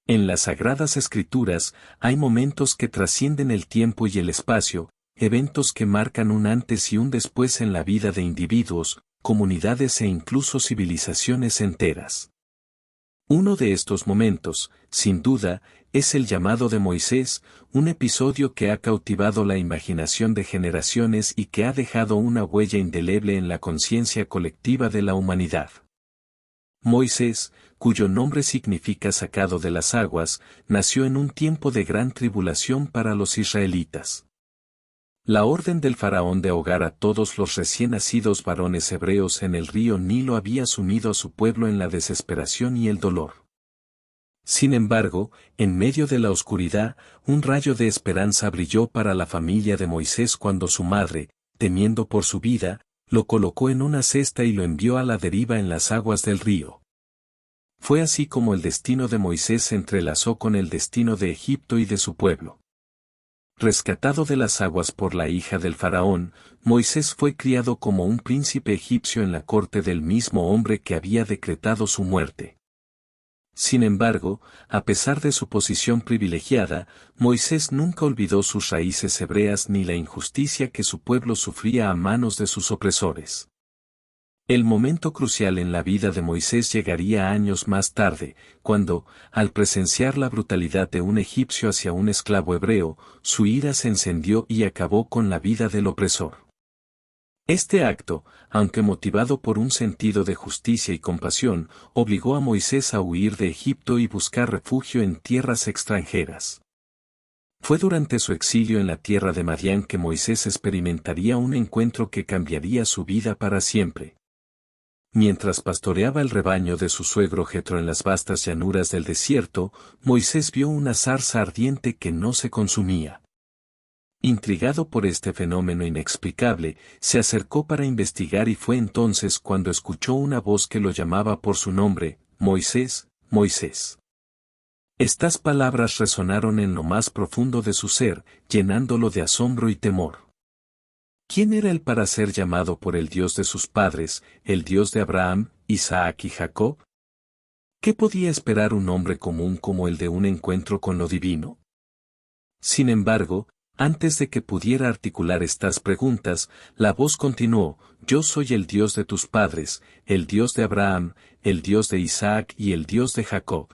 En las Sagradas Escrituras, hay momentos que trascienden el tiempo y el espacio, eventos que marcan un antes y un después en la vida de individuos, comunidades e incluso civilizaciones enteras. Uno de estos momentos, sin duda, es el llamado de Moisés, un episodio que ha cautivado la imaginación de generaciones y que ha dejado una huella indeleble en la conciencia colectiva de la humanidad. Moisés, cuyo nombre significa sacado de las aguas, nació en un tiempo de gran tribulación para los israelitas. La orden del faraón de ahogar a todos los recién nacidos varones hebreos en el río Nilo había sumido a su pueblo en la desesperación y el dolor. Sin embargo, en medio de la oscuridad, un rayo de esperanza brilló para la familia de Moisés cuando su madre, temiendo por su vida, lo colocó en una cesta y lo envió a la deriva en las aguas del río. Fue así como el destino de Moisés se entrelazó con el destino de Egipto y de su pueblo. Rescatado de las aguas por la hija del faraón, Moisés fue criado como un príncipe egipcio en la corte del mismo hombre que había decretado su muerte. Sin embargo, a pesar de su posición privilegiada, Moisés nunca olvidó sus raíces hebreas ni la injusticia que su pueblo sufría a manos de sus opresores. El momento crucial en la vida de Moisés llegaría años más tarde, cuando, al presenciar la brutalidad de un egipcio hacia un esclavo hebreo, su ira se encendió y acabó con la vida del opresor. Este acto, aunque motivado por un sentido de justicia y compasión, obligó a Moisés a huir de Egipto y buscar refugio en tierras extranjeras. Fue durante su exilio en la tierra de Madián que Moisés experimentaría un encuentro que cambiaría su vida para siempre. Mientras pastoreaba el rebaño de su suegro Jetro en las vastas llanuras del desierto, Moisés vio una zarza ardiente que no se consumía. Intrigado por este fenómeno inexplicable, se acercó para investigar y fue entonces cuando escuchó una voz que lo llamaba por su nombre, Moisés, Moisés. Estas palabras resonaron en lo más profundo de su ser, llenándolo de asombro y temor. ¿Quién era él para ser llamado por el Dios de sus padres, el Dios de Abraham, Isaac y Jacob? ¿Qué podía esperar un hombre común como el de un encuentro con lo divino? Sin embargo, antes de que pudiera articular estas preguntas, la voz continuó: Yo soy el Dios de tus padres, el Dios de Abraham, el Dios de Isaac y el Dios de Jacob.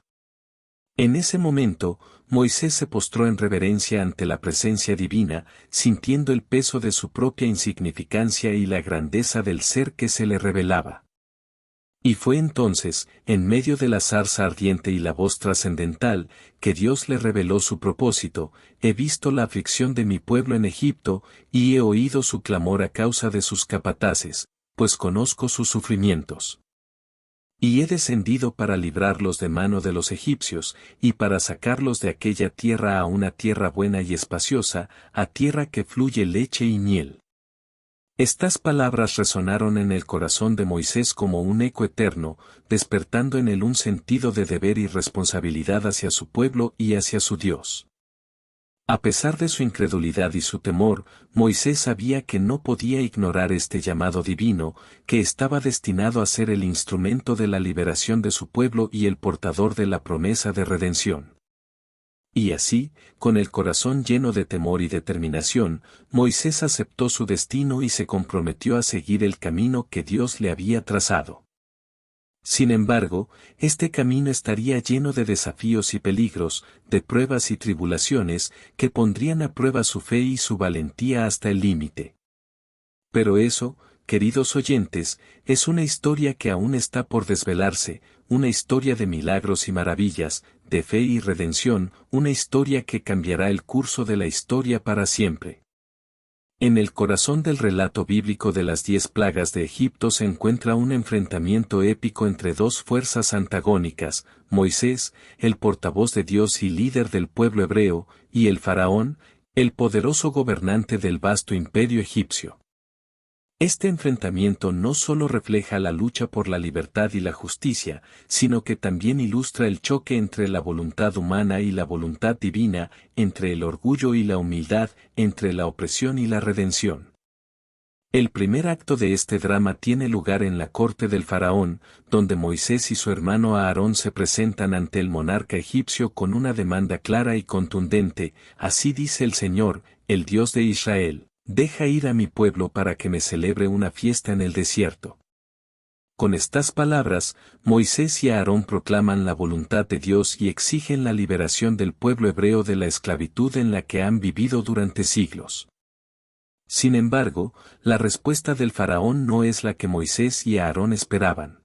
En ese momento, Moisés se postró en reverencia ante la presencia divina, sintiendo el peso de su propia insignificancia y la grandeza del ser que se le revelaba. Y fue entonces, en medio de la zarza ardiente y la voz trascendental, que Dios le reveló su propósito: He visto la aflicción de mi pueblo en Egipto, y he oído su clamor a causa de sus capataces, pues conozco sus sufrimientos. Y he descendido para librarlos de mano de los egipcios, y para sacarlos de aquella tierra a una tierra buena y espaciosa, a tierra que fluye leche y miel. Estas palabras resonaron en el corazón de Moisés como un eco eterno, despertando en él un sentido de deber y responsabilidad hacia su pueblo y hacia su Dios. A pesar de su incredulidad y su temor, Moisés sabía que no podía ignorar este llamado divino, que estaba destinado a ser el instrumento de la liberación de su pueblo y el portador de la promesa de redención. Y así, con el corazón lleno de temor y determinación, Moisés aceptó su destino y se comprometió a seguir el camino que Dios le había trazado. Sin embargo, este camino estaría lleno de desafíos y peligros, de pruebas y tribulaciones, que pondrían a prueba su fe y su valentía hasta el límite. Pero eso, queridos oyentes, es una historia que aún está por desvelarse, una historia de milagros y maravillas, de fe y redención, una historia que cambiará el curso de la historia para siempre. En el corazón del relato bíblico de las 10 plagas de Egipto se encuentra un enfrentamiento épico entre dos fuerzas antagónicas: Moisés, el portavoz de Dios y líder del pueblo hebreo, y el faraón, el poderoso gobernante del vasto imperio egipcio. Este enfrentamiento no solo refleja la lucha por la libertad y la justicia, sino que también ilustra el choque entre la voluntad humana y la voluntad divina, entre el orgullo y la humildad, entre la opresión y la redención. El primer acto de este drama tiene lugar en la corte del faraón, donde Moisés y su hermano Aarón se presentan ante el monarca egipcio con una demanda clara y contundente: así dice el Señor, el Dios de Israel, deja ir a mi pueblo para que me celebre una fiesta en el desierto. Con estas palabras, Moisés y Aarón proclaman la voluntad de Dios y exigen la liberación del pueblo hebreo de la esclavitud en la que han vivido durante siglos. Sin embargo, la respuesta del faraón no es la que Moisés y Aarón esperaban.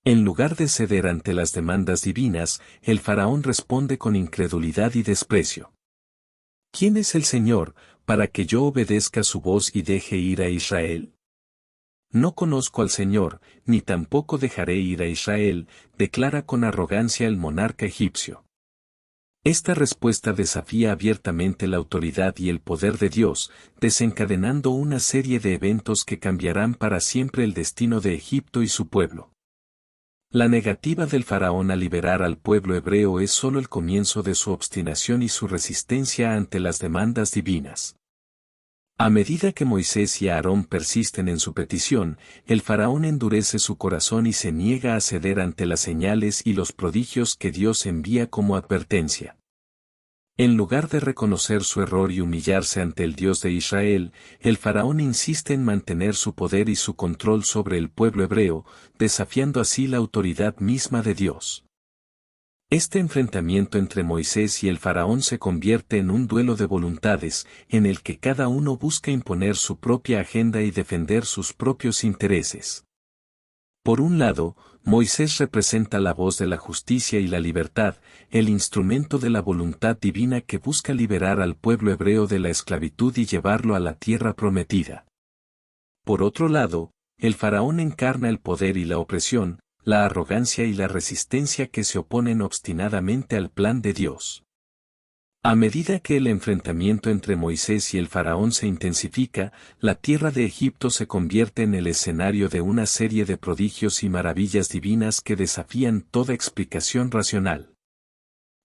En lugar de ceder ante las demandas divinas, el faraón responde con incredulidad y desprecio. ¿Quién es el Señor, para que yo obedezca su voz y deje ir a Israel? No conozco al Señor, ni tampoco dejaré ir a Israel, declara con arrogancia el monarca egipcio. Esta respuesta desafía abiertamente la autoridad y el poder de Dios, desencadenando una serie de eventos que cambiarán para siempre el destino de Egipto y su pueblo. La negativa del faraón a liberar al pueblo hebreo es solo el comienzo de su obstinación y su resistencia ante las demandas divinas. A medida que Moisés y Aarón persisten en su petición, el faraón endurece su corazón y se niega a ceder ante las señales y los prodigios que Dios envía como advertencia. En lugar de reconocer su error y humillarse ante el Dios de Israel, el faraón insiste en mantener su poder y su control sobre el pueblo hebreo, desafiando así la autoridad misma de Dios. Este enfrentamiento entre Moisés y el faraón se convierte en un duelo de voluntades, en el que cada uno busca imponer su propia agenda y defender sus propios intereses. Por un lado, Moisés representa la voz de la justicia y la libertad, el instrumento de la voluntad divina que busca liberar al pueblo hebreo de la esclavitud y llevarlo a la tierra prometida. Por otro lado, el faraón encarna el poder y la opresión, la arrogancia y la resistencia que se oponen obstinadamente al plan de Dios. A medida que el enfrentamiento entre Moisés y el faraón se intensifica, la tierra de Egipto se convierte en el escenario de una serie de prodigios y maravillas divinas que desafían toda explicación racional.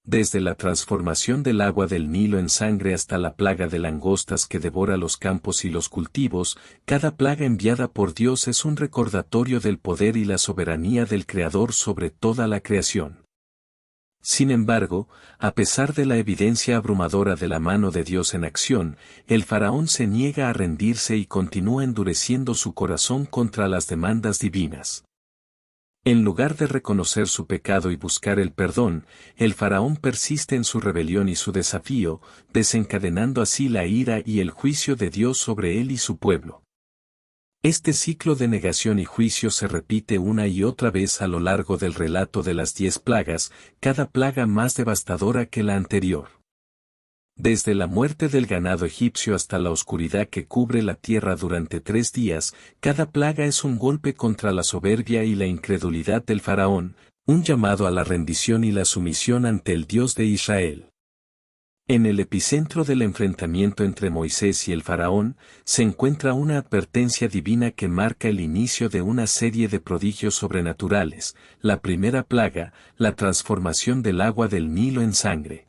Desde la transformación del agua del Nilo en sangre hasta la plaga de langostas que devora los campos y los cultivos, cada plaga enviada por Dios es un recordatorio del poder y la soberanía del Creador sobre toda la creación. Sin embargo, a pesar de la evidencia abrumadora de la mano de Dios en acción, el faraón se niega a rendirse y continúa endureciendo su corazón contra las demandas divinas. En lugar de reconocer su pecado y buscar el perdón, el faraón persiste en su rebelión y su desafío, desencadenando así la ira y el juicio de Dios sobre él y su pueblo. Este ciclo de negación y juicio se repite una y otra vez a lo largo del relato de las 10 plagas, cada plaga más devastadora que la anterior. Desde la muerte del ganado egipcio hasta la oscuridad que cubre la tierra durante 3 días, cada plaga es un golpe contra la soberbia y la incredulidad del faraón, un llamado a la rendición y la sumisión ante el Dios de Israel. En el epicentro del enfrentamiento entre Moisés y el faraón, se encuentra una advertencia divina que marca el inicio de una serie de prodigios sobrenaturales, la primera plaga, la transformación del agua del Nilo en sangre.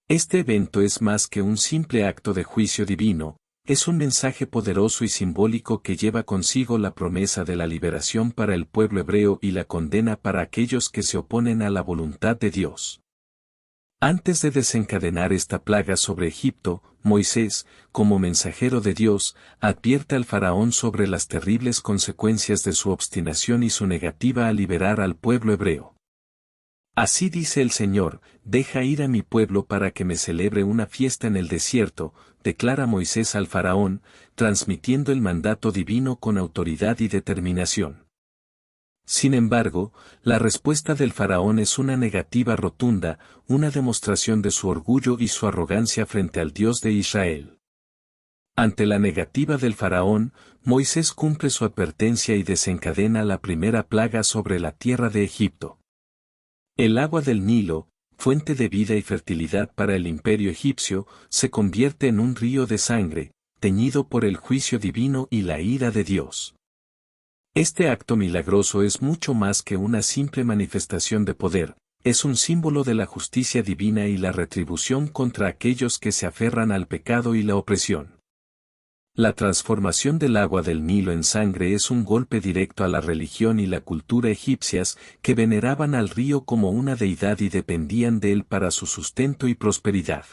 Este evento es más que un simple acto de juicio divino, es un mensaje poderoso y simbólico que lleva consigo la promesa de la liberación para el pueblo hebreo y la condena para aquellos que se oponen a la voluntad de Dios. Antes de desencadenar esta plaga sobre Egipto, Moisés, como mensajero de Dios, advierte al faraón sobre las terribles consecuencias de su obstinación y su negativa a liberar al pueblo hebreo. Así dice el Señor, deja ir a mi pueblo para que me celebre una fiesta en el desierto, declara Moisés al faraón, transmitiendo el mandato divino con autoridad y determinación. Sin embargo, la respuesta del faraón es una negativa rotunda, una demostración de su orgullo y su arrogancia frente al Dios de Israel. Ante la negativa del faraón, Moisés cumple su advertencia y desencadena la primera plaga sobre la tierra de Egipto. El agua del Nilo, fuente de vida y fertilidad para el imperio egipcio, se convierte en un río de sangre, teñido por el juicio divino y la ira de Dios. Este acto milagroso es mucho más que una simple manifestación de poder, es un símbolo de la justicia divina y la retribución contra aquellos que se aferran al pecado y la opresión. La transformación del agua del Nilo en sangre es un golpe directo a la religión y la cultura egipcias, que veneraban al río como una deidad y dependían de él para su sustento y prosperidad.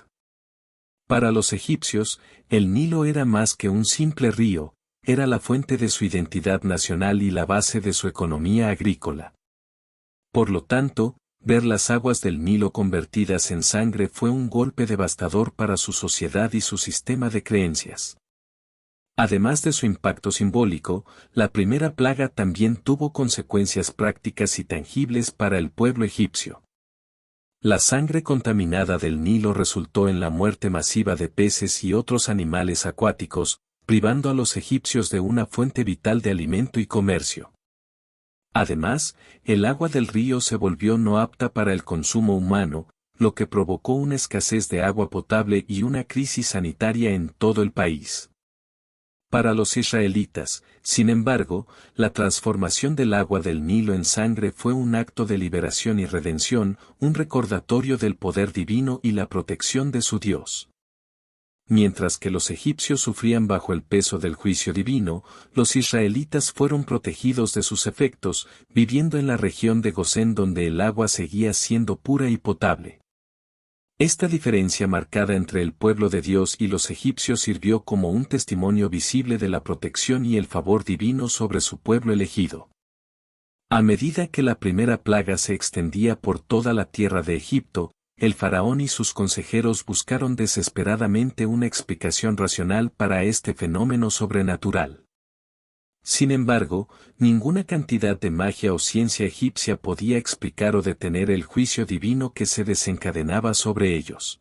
Para los egipcios, el Nilo era más que un simple río, era la fuente de su identidad nacional y la base de su economía agrícola. Por lo tanto, ver las aguas del Nilo convertidas en sangre fue un golpe devastador para su sociedad y su sistema de creencias. Además de su impacto simbólico, la primera plaga también tuvo consecuencias prácticas y tangibles para el pueblo egipcio. La sangre contaminada del Nilo resultó en la muerte masiva de peces y otros animales acuáticos, privando a los egipcios de una fuente vital de alimento y comercio. Además, el agua del río se volvió no apta para el consumo humano, lo que provocó una escasez de agua potable y una crisis sanitaria en todo el país. Para los israelitas, sin embargo, la transformación del agua del Nilo en sangre fue un acto de liberación y redención, un recordatorio del poder divino y la protección de su Dios. Mientras que los egipcios sufrían bajo el peso del juicio divino, los israelitas fueron protegidos de sus efectos, viviendo en la región de Gosén donde el agua seguía siendo pura y potable. Esta diferencia marcada entre el pueblo de Dios y los egipcios sirvió como un testimonio visible de la protección y el favor divino sobre su pueblo elegido. A medida que la primera plaga se extendía por toda la tierra de Egipto, el faraón y sus consejeros buscaron desesperadamente una explicación racional para este fenómeno sobrenatural. Sin embargo, ninguna cantidad de magia o ciencia egipcia podía explicar o detener el juicio divino que se desencadenaba sobre ellos.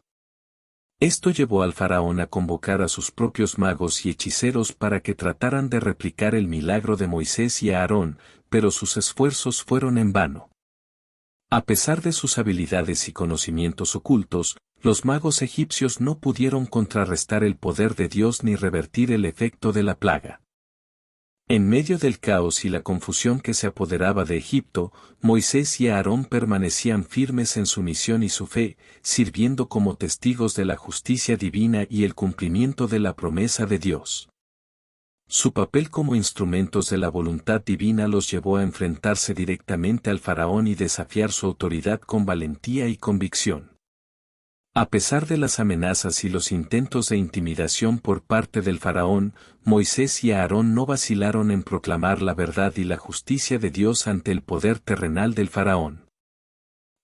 Esto llevó al faraón a convocar a sus propios magos y hechiceros para que trataran de replicar el milagro de Moisés y Aarón, pero sus esfuerzos fueron en vano. A pesar de sus habilidades y conocimientos ocultos, los magos egipcios no pudieron contrarrestar el poder de Dios ni revertir el efecto de la plaga. En medio del caos y la confusión que se apoderaba de Egipto, Moisés y Aarón permanecían firmes en su misión y su fe, sirviendo como testigos de la justicia divina y el cumplimiento de la promesa de Dios. Su papel como instrumentos de la voluntad divina los llevó a enfrentarse directamente al faraón y desafiar su autoridad con valentía y convicción. A pesar de las amenazas y los intentos de intimidación por parte del faraón, Moisés y Aarón no vacilaron en proclamar la verdad y la justicia de Dios ante el poder terrenal del faraón.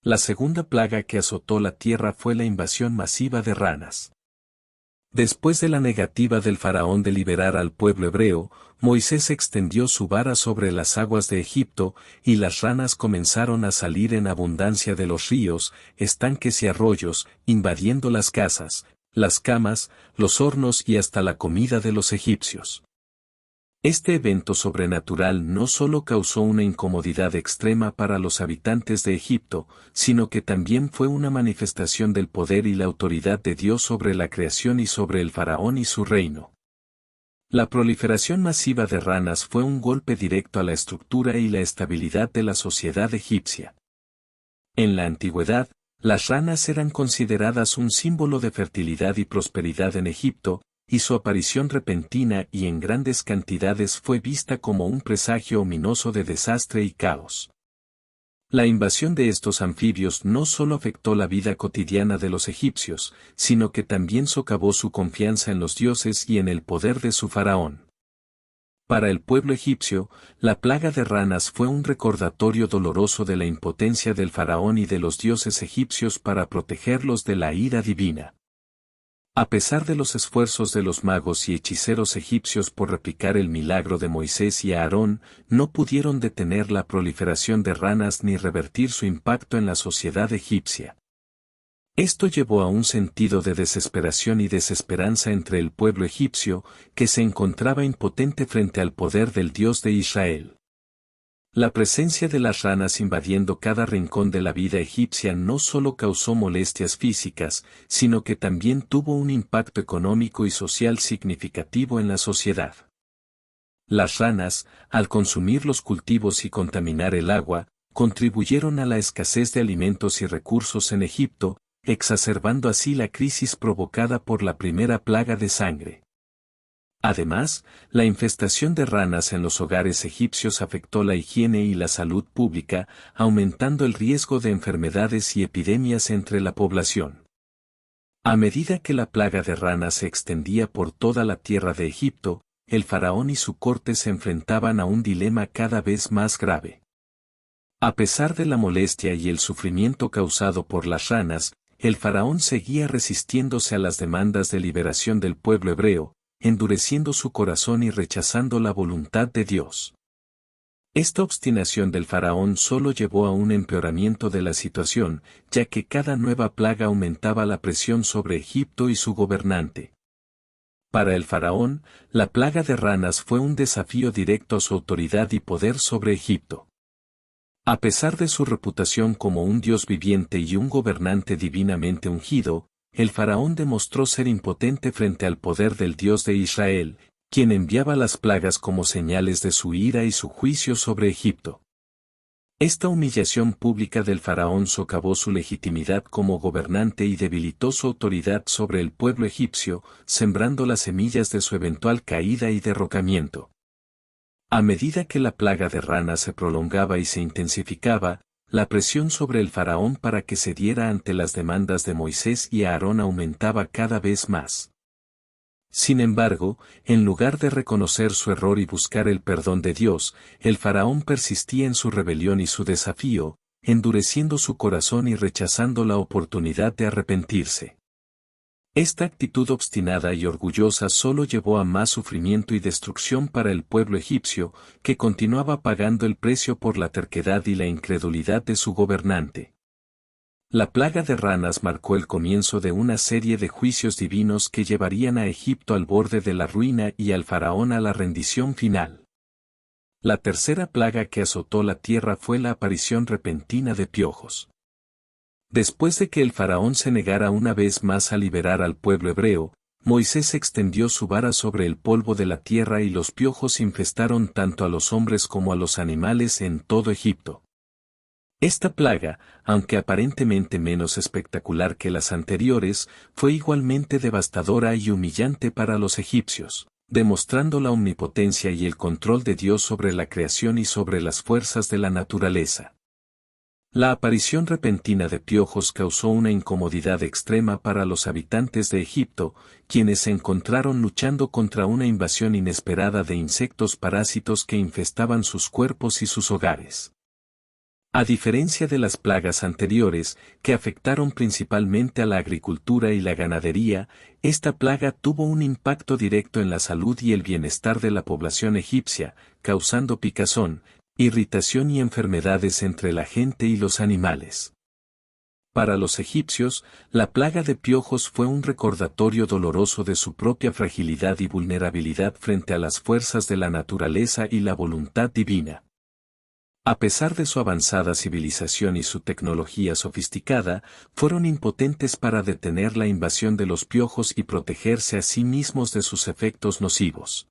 La segunda plaga que azotó la tierra fue la invasión masiva de ranas. Después de la negativa del faraón de liberar al pueblo hebreo, Moisés extendió su vara sobre las aguas de Egipto, y las ranas comenzaron a salir en abundancia de los ríos, estanques y arroyos, invadiendo las casas, las camas, los hornos y hasta la comida de los egipcios. Este evento sobrenatural no solo causó una incomodidad extrema para los habitantes de Egipto, sino que también fue una manifestación del poder y la autoridad de Dios sobre la creación y sobre el faraón y su reino. La proliferación masiva de ranas fue un golpe directo a la estructura y la estabilidad de la sociedad egipcia. En la antigüedad, las ranas eran consideradas un símbolo de fertilidad y prosperidad en Egipto, y su aparición repentina y en grandes cantidades fue vista como un presagio ominoso de desastre y caos. La invasión de estos anfibios no solo afectó la vida cotidiana de los egipcios, sino que también socavó su confianza en los dioses y en el poder de su faraón. Para el pueblo egipcio, la plaga de ranas fue un recordatorio doloroso de la impotencia del faraón y de los dioses egipcios para protegerlos de la ira divina. A pesar de los esfuerzos de los magos y hechiceros egipcios por replicar el milagro de Moisés y Aarón, no pudieron detener la proliferación de ranas ni revertir su impacto en la sociedad egipcia. Esto llevó a un sentido de desesperación y desesperanza entre el pueblo egipcio, que se encontraba impotente frente al poder del Dios de Israel. La presencia de las ranas invadiendo cada rincón de la vida egipcia no solo causó molestias físicas, sino que también tuvo un impacto económico y social significativo en la sociedad. Las ranas, al consumir los cultivos y contaminar el agua, contribuyeron a la escasez de alimentos y recursos en Egipto, exacerbando así la crisis provocada por la primera plaga de sangre. Además, la infestación de ranas en los hogares egipcios afectó la higiene y la salud pública, aumentando el riesgo de enfermedades y epidemias entre la población. A medida que la plaga de ranas se extendía por toda la tierra de Egipto, el faraón y su corte se enfrentaban a un dilema cada vez más grave. A pesar de la molestia y el sufrimiento causado por las ranas, el faraón seguía resistiéndose a las demandas de liberación del pueblo hebreo, endureciendo su corazón y rechazando la voluntad de Dios. Esta obstinación del faraón solo llevó a un empeoramiento de la situación, ya que cada nueva plaga aumentaba la presión sobre Egipto y su gobernante. Para el faraón, la plaga de ranas fue un desafío directo a su autoridad y poder sobre Egipto. A pesar de su reputación como un dios viviente y un gobernante divinamente ungido, el faraón demostró ser impotente frente al poder del Dios de Israel, quien enviaba las plagas como señales de su ira y su juicio sobre Egipto. Esta humillación pública del faraón socavó su legitimidad como gobernante y debilitó su autoridad sobre el pueblo egipcio, sembrando las semillas de su eventual caída y derrocamiento. A medida que la plaga de ranas se prolongaba y se intensificaba, la presión sobre el faraón para que cediera ante las demandas de Moisés y Aarón aumentaba cada vez más. Sin embargo, en lugar de reconocer su error y buscar el perdón de Dios, el faraón persistía en su rebelión y su desafío, endureciendo su corazón y rechazando la oportunidad de arrepentirse. Esta actitud obstinada y orgullosa solo llevó a más sufrimiento y destrucción para el pueblo egipcio, que continuaba pagando el precio por la terquedad y la incredulidad de su gobernante. La plaga de ranas marcó el comienzo de una serie de juicios divinos que llevarían a Egipto al borde de la ruina y al faraón a la rendición final. La tercera plaga que azotó la tierra fue la aparición repentina de piojos. Después de que el faraón se negara una vez más a liberar al pueblo hebreo, Moisés extendió su vara sobre el polvo de la tierra y los piojos infestaron tanto a los hombres como a los animales en todo Egipto. Esta plaga, aunque aparentemente menos espectacular que las anteriores, fue igualmente devastadora y humillante para los egipcios, demostrando la omnipotencia y el control de Dios sobre la creación y sobre las fuerzas de la naturaleza. La aparición repentina de piojos causó una incomodidad extrema para los habitantes de Egipto, quienes se encontraron luchando contra una invasión inesperada de insectos parásitos que infestaban sus cuerpos y sus hogares. A diferencia de las plagas anteriores, que afectaron principalmente a la agricultura y la ganadería, esta plaga tuvo un impacto directo en la salud y el bienestar de la población egipcia, causando picazón, irritación y enfermedades entre la gente y los animales. Para los egipcios, la plaga de piojos fue un recordatorio doloroso de su propia fragilidad y vulnerabilidad frente a las fuerzas de la naturaleza y la voluntad divina. A pesar de su avanzada civilización y su tecnología sofisticada, fueron impotentes para detener la invasión de los piojos y protegerse a sí mismos de sus efectos nocivos.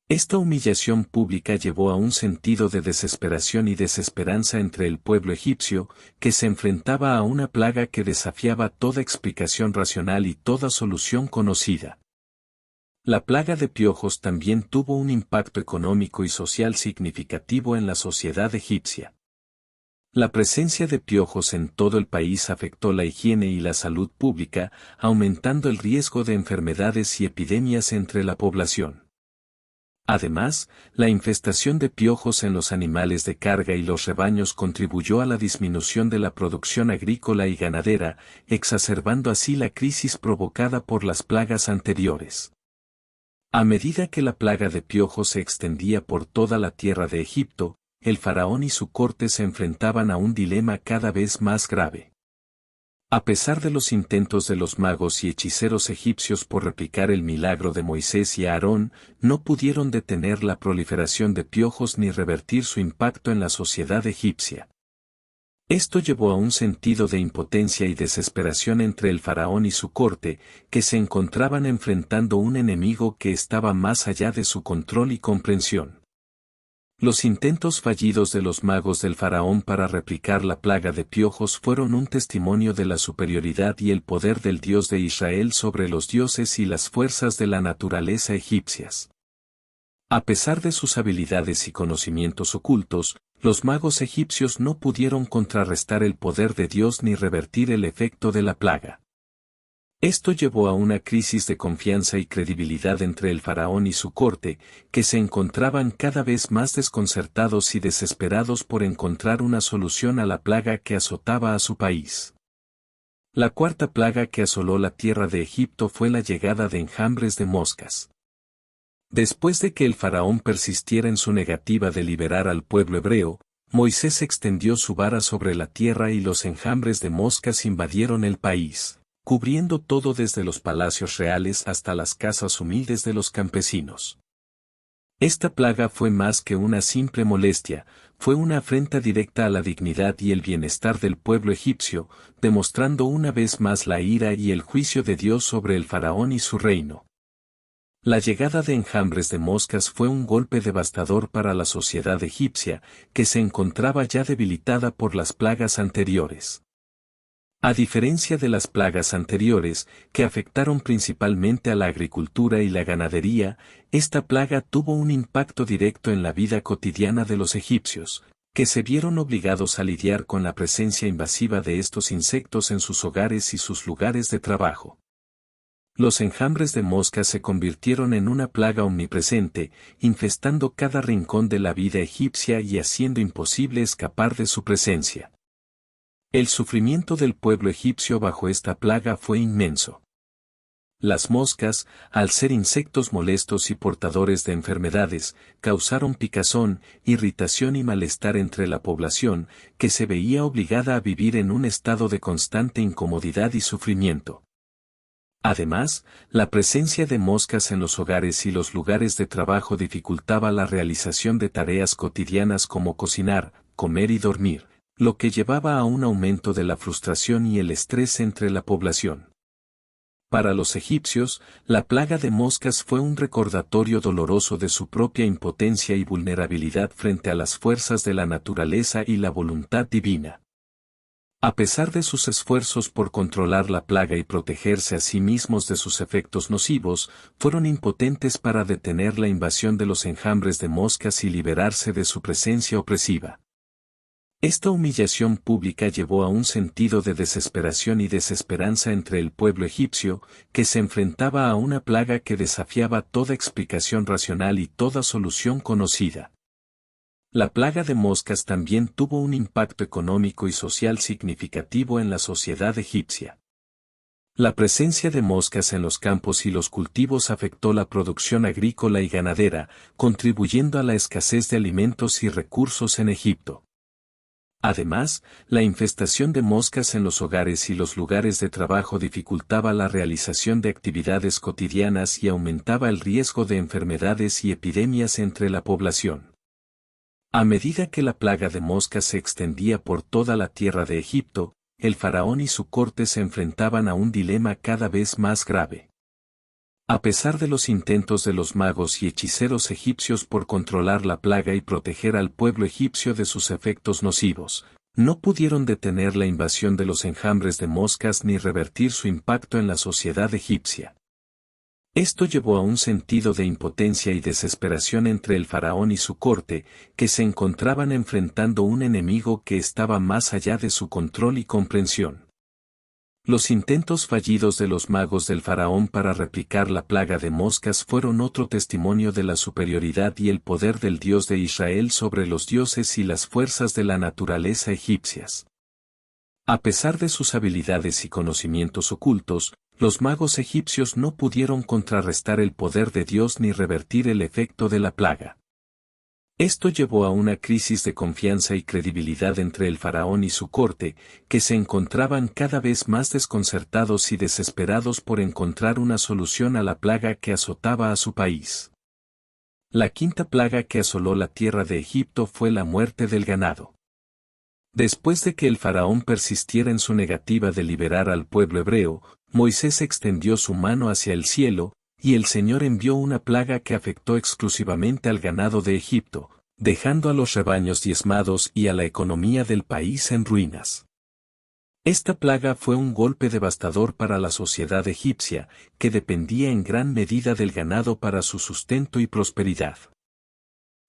Esta humillación pública llevó a un sentido de desesperación y desesperanza entre el pueblo egipcio, que se enfrentaba a una plaga que desafiaba toda explicación racional y toda solución conocida. La plaga de piojos también tuvo un impacto económico y social significativo en la sociedad egipcia. La presencia de piojos en todo el país afectó la higiene y la salud pública, aumentando el riesgo de enfermedades y epidemias entre la población. Además, la infestación de piojos en los animales de carga y los rebaños contribuyó a la disminución de la producción agrícola y ganadera, exacerbando así la crisis provocada por las plagas anteriores. A medida que la plaga de piojos se extendía por toda la tierra de Egipto, el faraón y su corte se enfrentaban a un dilema cada vez más grave. A pesar de los intentos de los magos y hechiceros egipcios por replicar el milagro de Moisés y Aarón, no pudieron detener la proliferación de piojos ni revertir su impacto en la sociedad egipcia. Esto llevó a un sentido de impotencia y desesperación entre el faraón y su corte, que se encontraban enfrentando un enemigo que estaba más allá de su control y comprensión. Los intentos fallidos de los magos del faraón para replicar la plaga de piojos fueron un testimonio de la superioridad y el poder del Dios de Israel sobre los dioses y las fuerzas de la naturaleza egipcias. A pesar de sus habilidades y conocimientos ocultos, los magos egipcios no pudieron contrarrestar el poder de Dios ni revertir el efecto de la plaga. Esto llevó a una crisis de confianza y credibilidad entre el faraón y su corte, que se encontraban cada vez más desconcertados y desesperados por encontrar una solución a la plaga que azotaba a su país. La cuarta plaga que asoló la tierra de Egipto fue la llegada de enjambres de moscas. Después de que el faraón persistiera en su negativa de liberar al pueblo hebreo, Moisés extendió su vara sobre la tierra y los enjambres de moscas invadieron el país, cubriendo todo desde los palacios reales hasta las casas humildes de los campesinos. Esta plaga fue más que una simple molestia, fue una afrenta directa a la dignidad y el bienestar del pueblo egipcio, demostrando una vez más la ira y el juicio de Dios sobre el faraón y su reino. La llegada de enjambres de moscas fue un golpe devastador para la sociedad egipcia, que se encontraba ya debilitada por las plagas anteriores. A diferencia de las plagas anteriores, que afectaron principalmente a la agricultura y la ganadería, esta plaga tuvo un impacto directo en la vida cotidiana de los egipcios, que se vieron obligados a lidiar con la presencia invasiva de estos insectos en sus hogares y sus lugares de trabajo. Los enjambres de moscas se convirtieron en una plaga omnipresente, infestando cada rincón de la vida egipcia y haciendo imposible escapar de su presencia. El sufrimiento del pueblo egipcio bajo esta plaga fue inmenso. Las moscas, al ser insectos molestos y portadores de enfermedades, causaron picazón, irritación y malestar entre la población, que se veía obligada a vivir en un estado de constante incomodidad y sufrimiento. Además, la presencia de moscas en los hogares y los lugares de trabajo dificultaba la realización de tareas cotidianas como cocinar, comer y dormir, lo que llevaba a un aumento de la frustración y el estrés entre la población. Para los egipcios, la plaga de moscas fue un recordatorio doloroso de su propia impotencia y vulnerabilidad frente a las fuerzas de la naturaleza y la voluntad divina. A pesar de sus esfuerzos por controlar la plaga y protegerse a sí mismos de sus efectos nocivos, fueron impotentes para detener la invasión de los enjambres de moscas y liberarse de su presencia opresiva. Esta humillación pública llevó a un sentido de desesperación y desesperanza entre el pueblo egipcio, que se enfrentaba a una plaga que desafiaba toda explicación racional y toda solución conocida. La plaga de moscas también tuvo un impacto económico y social significativo en la sociedad egipcia. La presencia de moscas en los campos y los cultivos afectó la producción agrícola y ganadera, contribuyendo a la escasez de alimentos y recursos en Egipto. Además, la infestación de moscas en los hogares y los lugares de trabajo dificultaba la realización de actividades cotidianas y aumentaba el riesgo de enfermedades y epidemias entre la población. A medida que la plaga de moscas se extendía por toda la tierra de Egipto, el faraón y su corte se enfrentaban a un dilema cada vez más grave. A pesar de los intentos de los magos y hechiceros egipcios por controlar la plaga y proteger al pueblo egipcio de sus efectos nocivos, no pudieron detener la invasión de los enjambres de moscas ni revertir su impacto en la sociedad egipcia. Esto llevó a un sentido de impotencia y desesperación entre el faraón y su corte, que se encontraban enfrentando un enemigo que estaba más allá de su control y comprensión. Los intentos fallidos de los magos del faraón para replicar la plaga de moscas fueron otro testimonio de la superioridad y el poder del Dios de Israel sobre los dioses y las fuerzas de la naturaleza egipcias. A pesar de sus habilidades y conocimientos ocultos, los magos egipcios no pudieron contrarrestar el poder de Dios ni revertir el efecto de la plaga. Esto llevó a una crisis de confianza y credibilidad entre el faraón y su corte, que se encontraban cada vez más desconcertados y desesperados por encontrar una solución a la plaga que azotaba a su país. La quinta plaga que asoló la tierra de Egipto fue la muerte del ganado. Después de que el faraón persistiera en su negativa de liberar al pueblo hebreo, Moisés extendió su mano hacia el cielo, y el Señor envió una plaga que afectó exclusivamente al ganado de Egipto, dejando a los rebaños diezmados y a la economía del país en ruinas. Esta plaga fue un golpe devastador para la sociedad egipcia, que dependía en gran medida del ganado para su sustento y prosperidad.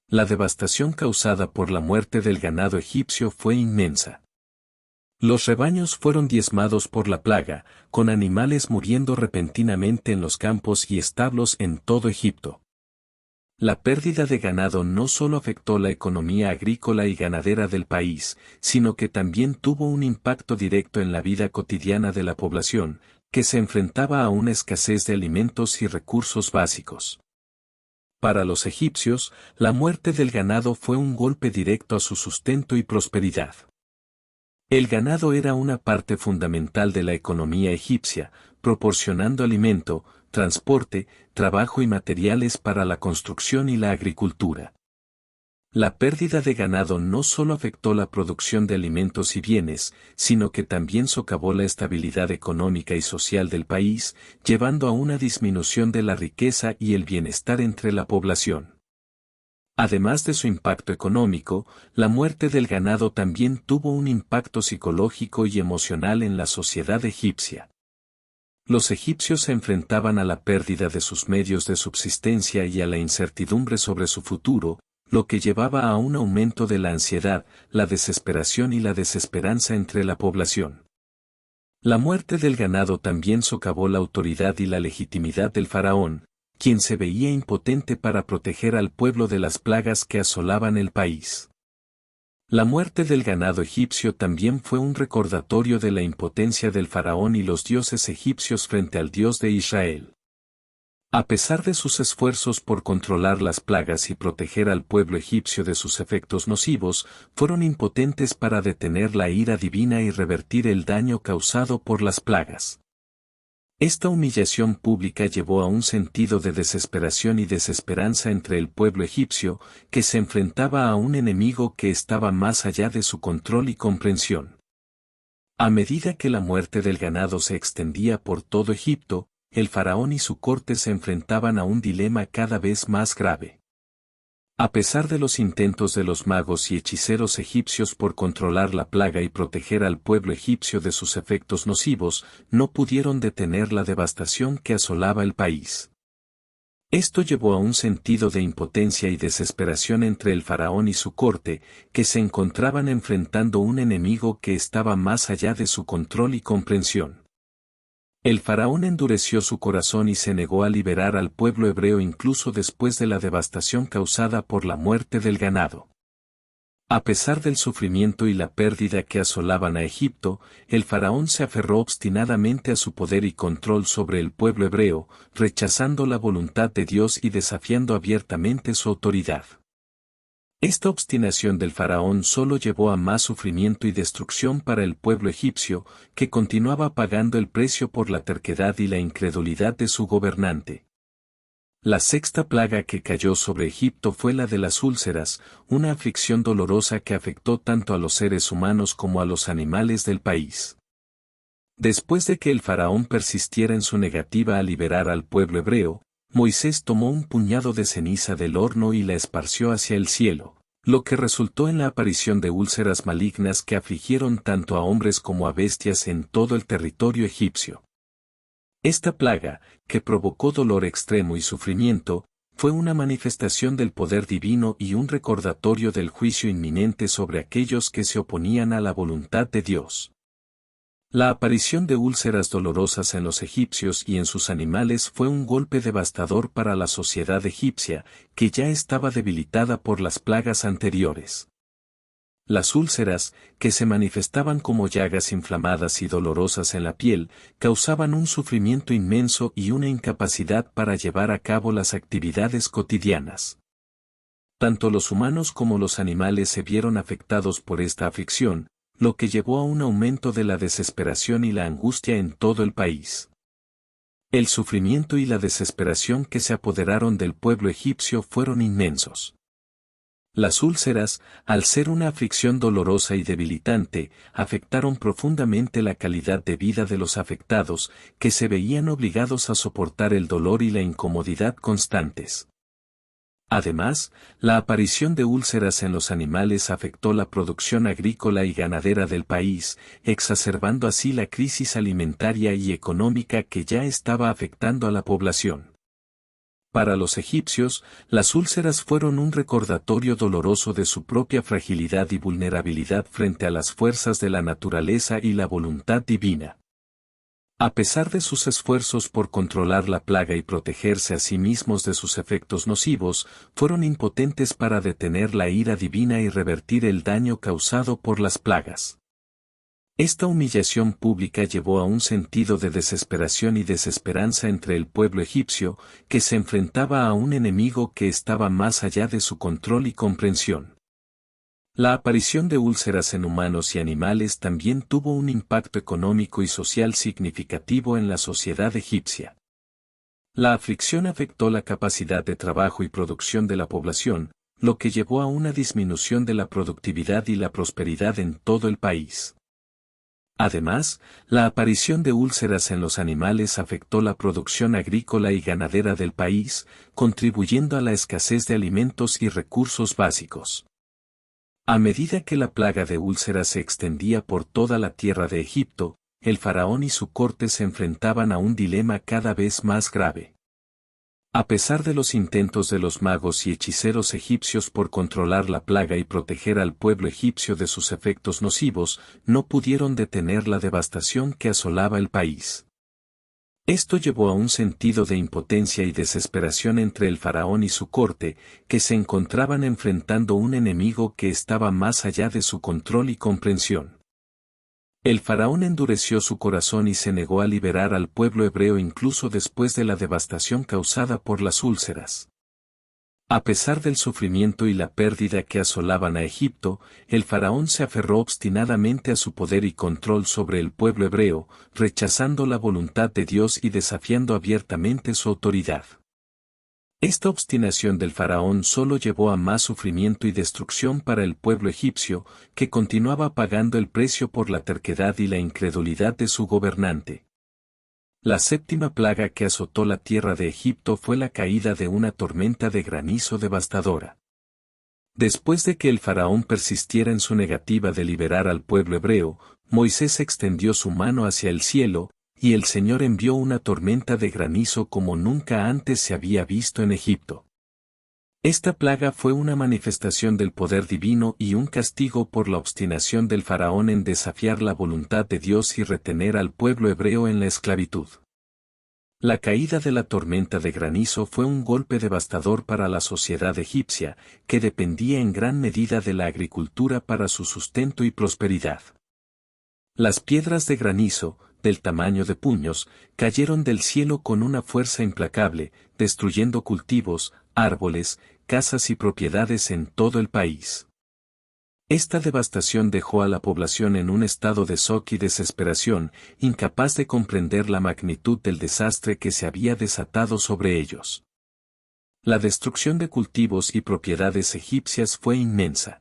La devastación causada por la muerte del ganado egipcio fue inmensa. Los rebaños fueron diezmados por la plaga, con animales muriendo repentinamente en los campos y establos en todo Egipto. La pérdida de ganado no solo afectó la economía agrícola y ganadera del país, sino que también tuvo un impacto directo en la vida cotidiana de la población, que se enfrentaba a una escasez de alimentos y recursos básicos. Para los egipcios, la muerte del ganado fue un golpe directo a su sustento y prosperidad. El ganado era una parte fundamental de la economía egipcia, proporcionando alimento, transporte, trabajo y materiales para la construcción y la agricultura. La pérdida de ganado no solo afectó la producción de alimentos y bienes, sino que también socavó la estabilidad económica y social del país, llevando a una disminución de la riqueza y el bienestar entre la población. Además de su impacto económico, la muerte del ganado también tuvo un impacto psicológico y emocional en la sociedad egipcia. Los egipcios se enfrentaban a la pérdida de sus medios de subsistencia y a la incertidumbre sobre su futuro, lo que llevaba a un aumento de la ansiedad, la desesperación y la desesperanza entre la población. La muerte del ganado también socavó la autoridad y la legitimidad del faraón, quien se veía impotente para proteger al pueblo de las plagas que asolaban el país. La muerte del ganado egipcio también fue un recordatorio de la impotencia del faraón y los dioses egipcios frente al Dios de Israel. A pesar de sus esfuerzos por controlar las plagas y proteger al pueblo egipcio de sus efectos nocivos, fueron impotentes para detener la ira divina y revertir el daño causado por las plagas. Esta humillación pública llevó a un sentido de desesperación y desesperanza entre el pueblo egipcio, que se enfrentaba a un enemigo que estaba más allá de su control y comprensión. A medida que la muerte del ganado se extendía por todo Egipto, el faraón y su corte se enfrentaban a un dilema cada vez más grave. A pesar de los intentos de los magos y hechiceros egipcios por controlar la plaga y proteger al pueblo egipcio de sus efectos nocivos, no pudieron detener la devastación que asolaba el país. Esto llevó a un sentido de impotencia y desesperación entre el faraón y su corte, que se encontraban enfrentando un enemigo que estaba más allá de su control y comprensión. El faraón endureció su corazón y se negó a liberar al pueblo hebreo incluso después de la devastación causada por la muerte del ganado. A pesar del sufrimiento y la pérdida que asolaban a Egipto, el faraón se aferró obstinadamente a su poder y control sobre el pueblo hebreo, rechazando la voluntad de Dios y desafiando abiertamente su autoridad. Esta obstinación del faraón solo llevó a más sufrimiento y destrucción para el pueblo egipcio, que continuaba pagando el precio por la terquedad y la incredulidad de su gobernante. La sexta plaga que cayó sobre Egipto fue la de las úlceras, una aflicción dolorosa que afectó tanto a los seres humanos como a los animales del país. Después de que el faraón persistiera en su negativa a liberar al pueblo hebreo, Moisés tomó un puñado de ceniza del horno y la esparció hacia el cielo, lo que resultó en la aparición de úlceras malignas que afligieron tanto a hombres como a bestias en todo el territorio egipcio. Esta plaga, que provocó dolor extremo y sufrimiento, fue una manifestación del poder divino y un recordatorio del juicio inminente sobre aquellos que se oponían a la voluntad de Dios. La aparición de úlceras dolorosas en los egipcios y en sus animales fue un golpe devastador para la sociedad egipcia, que ya estaba debilitada por las plagas anteriores. Las úlceras, que se manifestaban como llagas inflamadas y dolorosas en la piel, causaban un sufrimiento inmenso y una incapacidad para llevar a cabo las actividades cotidianas. Tanto los humanos como los animales se vieron afectados por esta aflicción, lo que llevó a un aumento de la desesperación y la angustia en todo el país. El sufrimiento y la desesperación que se apoderaron del pueblo egipcio fueron inmensos. Las úlceras, al ser una aflicción dolorosa y debilitante, afectaron profundamente la calidad de vida de los afectados, que se veían obligados a soportar el dolor y la incomodidad constantes. Además, la aparición de úlceras en los animales afectó la producción agrícola y ganadera del país, exacerbando así la crisis alimentaria y económica que ya estaba afectando a la población. Para los egipcios, las úlceras fueron un recordatorio doloroso de su propia fragilidad y vulnerabilidad frente a las fuerzas de la naturaleza y la voluntad divina. A pesar de sus esfuerzos por controlar la plaga y protegerse a sí mismos de sus efectos nocivos, fueron impotentes para detener la ira divina y revertir el daño causado por las plagas. Esta humillación pública llevó a un sentido de desesperación y desesperanza entre el pueblo egipcio, que se enfrentaba a un enemigo que estaba más allá de su control y comprensión. La aparición de úlceras en humanos y animales también tuvo un impacto económico y social significativo en la sociedad egipcia. La aflicción afectó la capacidad de trabajo y producción de la población, lo que llevó a una disminución de la productividad y la prosperidad en todo el país. Además, la aparición de úlceras en los animales afectó la producción agrícola y ganadera del país, contribuyendo a la escasez de alimentos y recursos básicos. A medida que la plaga de úlceras se extendía por toda la tierra de Egipto, el faraón y su corte se enfrentaban a un dilema cada vez más grave. A pesar de los intentos de los magos y hechiceros egipcios por controlar la plaga y proteger al pueblo egipcio de sus efectos nocivos, no pudieron detener la devastación que asolaba el país. Esto llevó a un sentido de impotencia y desesperación entre el faraón y su corte, que se encontraban enfrentando un enemigo que estaba más allá de su control y comprensión. El faraón endureció su corazón y se negó a liberar al pueblo hebreo incluso después de la devastación causada por las úlceras. A pesar del sufrimiento y la pérdida que asolaban a Egipto, el faraón se aferró obstinadamente a su poder y control sobre el pueblo hebreo, rechazando la voluntad de Dios y desafiando abiertamente su autoridad. Esta obstinación del faraón solo llevó a más sufrimiento y destrucción para el pueblo egipcio, que continuaba pagando el precio por la terquedad y la incredulidad de su gobernante. La séptima plaga que azotó la tierra de Egipto fue la caída de una tormenta de granizo devastadora. Después de que el faraón persistiera en su negativa de liberar al pueblo hebreo, Moisés extendió su mano hacia el cielo, y el Señor envió una tormenta de granizo como nunca antes se había visto en Egipto. Esta plaga fue una manifestación del poder divino y un castigo por la obstinación del faraón en desafiar la voluntad de Dios y retener al pueblo hebreo en la esclavitud. La caída de la tormenta de granizo fue un golpe devastador para la sociedad egipcia, que dependía en gran medida de la agricultura para su sustento y prosperidad. Las piedras de granizo, del tamaño de puños, cayeron del cielo con una fuerza implacable, destruyendo cultivos, árboles, casas y propiedades en todo el país. Esta devastación dejó a la población en un estado de shock y desesperación, incapaz de comprender la magnitud del desastre que se había desatado sobre ellos. La destrucción de cultivos y propiedades egipcias fue inmensa.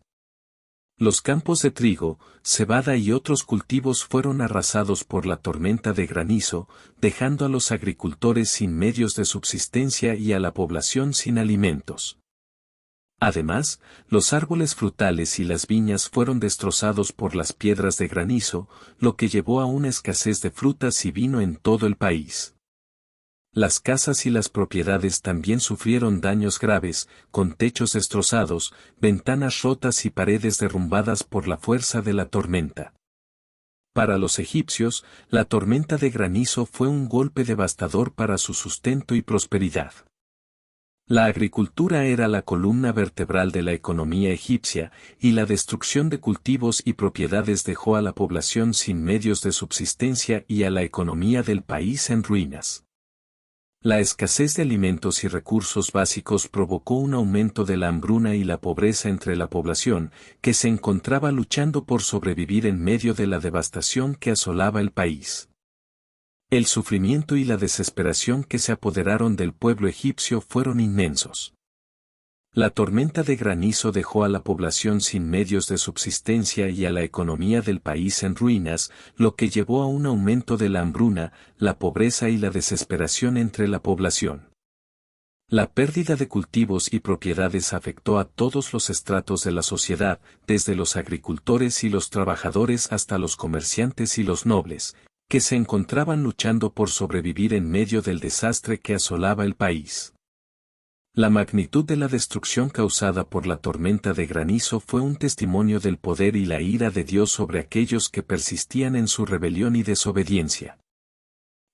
Los campos de trigo, cebada y otros cultivos fueron arrasados por la tormenta de granizo, dejando a los agricultores sin medios de subsistencia y a la población sin alimentos. Además, los árboles frutales y las viñas fueron destrozados por las piedras de granizo, lo que llevó a una escasez de frutas y vino en todo el país. Las casas y las propiedades también sufrieron daños graves, con techos destrozados, ventanas rotas y paredes derrumbadas por la fuerza de la tormenta. Para los egipcios, la tormenta de granizo fue un golpe devastador para su sustento y prosperidad. La agricultura era la columna vertebral de la economía egipcia, y la destrucción de cultivos y propiedades dejó a la población sin medios de subsistencia y a la economía del país en ruinas. La escasez de alimentos y recursos básicos provocó un aumento de la hambruna y la pobreza entre la población, que se encontraba luchando por sobrevivir en medio de la devastación que asolaba el país. El sufrimiento y la desesperación que se apoderaron del pueblo egipcio fueron inmensos. La tormenta de granizo dejó a la población sin medios de subsistencia y a la economía del país en ruinas, lo que llevó a un aumento de la hambruna, la pobreza y la desesperación entre la población. La pérdida de cultivos y propiedades afectó a todos los estratos de la sociedad, desde los agricultores y los trabajadores hasta los comerciantes y los nobles, que se encontraban luchando por sobrevivir en medio del desastre que asolaba el país. La magnitud de la destrucción causada por la tormenta de granizo fue un testimonio del poder y la ira de Dios sobre aquellos que persistían en su rebelión y desobediencia.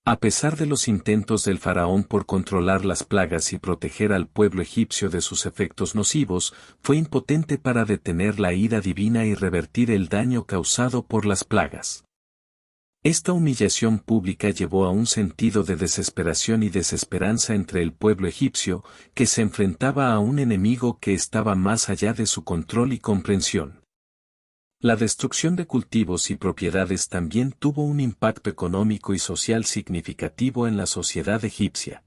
A pesar de los intentos del faraón por controlar las plagas y proteger al pueblo egipcio de sus efectos nocivos, fue impotente para detener la ira divina y revertir el daño causado por las plagas. Esta humillación pública llevó a un sentido de desesperación y desesperanza entre el pueblo egipcio, que se enfrentaba a un enemigo que estaba más allá de su control y comprensión. La destrucción de cultivos y propiedades también tuvo un impacto económico y social significativo en la sociedad egipcia.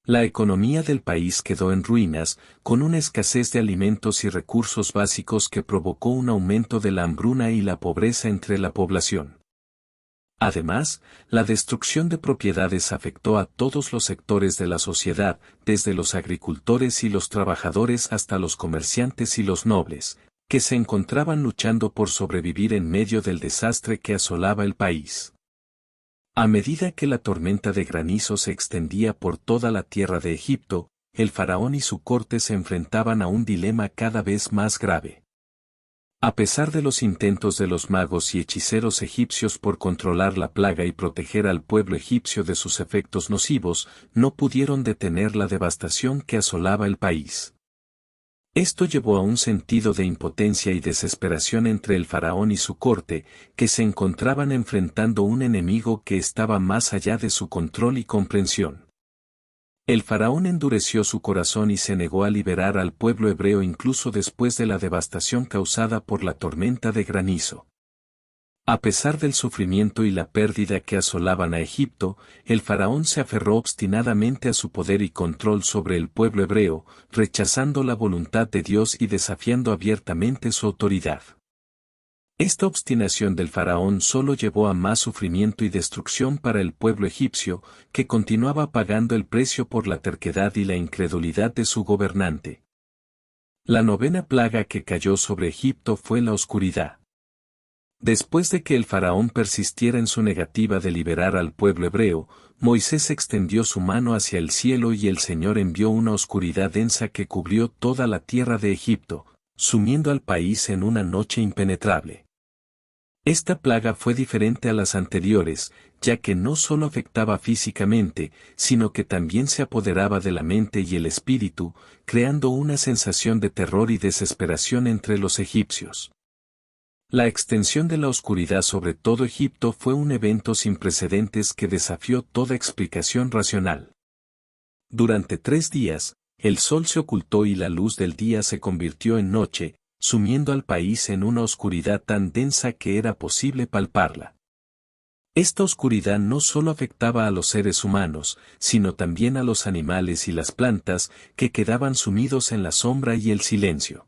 La economía del país quedó en ruinas, con una escasez de alimentos y recursos básicos que provocó un aumento de la hambruna y la pobreza entre la población. Además, la destrucción de propiedades afectó a todos los sectores de la sociedad, desde los agricultores y los trabajadores hasta los comerciantes y los nobles, que se encontraban luchando por sobrevivir en medio del desastre que asolaba el país. A medida que la tormenta de granizo se extendía por toda la tierra de Egipto, el faraón y su corte se enfrentaban a un dilema cada vez más grave. A pesar de los intentos de los magos y hechiceros egipcios por controlar la plaga y proteger al pueblo egipcio de sus efectos nocivos, no pudieron detener la devastación que asolaba el país. Esto llevó a un sentido de impotencia y desesperación entre el faraón y su corte, que se encontraban enfrentando un enemigo que estaba más allá de su control y comprensión. El faraón endureció su corazón y se negó a liberar al pueblo hebreo incluso después de la devastación causada por la tormenta de granizo. A pesar del sufrimiento y la pérdida que asolaban a Egipto, el faraón se aferró obstinadamente a su poder y control sobre el pueblo hebreo, rechazando la voluntad de Dios y desafiando abiertamente su autoridad. Esta obstinación del faraón solo llevó a más sufrimiento y destrucción para el pueblo egipcio, que continuaba pagando el precio por la terquedad y la incredulidad de su gobernante. La novena plaga que cayó sobre Egipto fue la oscuridad. Después de que el faraón persistiera en su negativa de liberar al pueblo hebreo, Moisés extendió su mano hacia el cielo y el Señor envió una oscuridad densa que cubrió toda la tierra de Egipto, sumiendo al país en una noche impenetrable. Esta plaga fue diferente a las anteriores, ya que no solo afectaba físicamente, sino que también se apoderaba de la mente y el espíritu, creando una sensación de terror y desesperación entre los egipcios. La extensión de la oscuridad sobre todo Egipto fue un evento sin precedentes que desafió toda explicación racional. Durante 3 días, el sol se ocultó y la luz del día se convirtió en noche, sumiendo al país en una oscuridad tan densa que era posible palparla. Esta oscuridad no solo afectaba a los seres humanos, sino también a los animales y las plantas, que quedaban sumidos en la sombra y el silencio.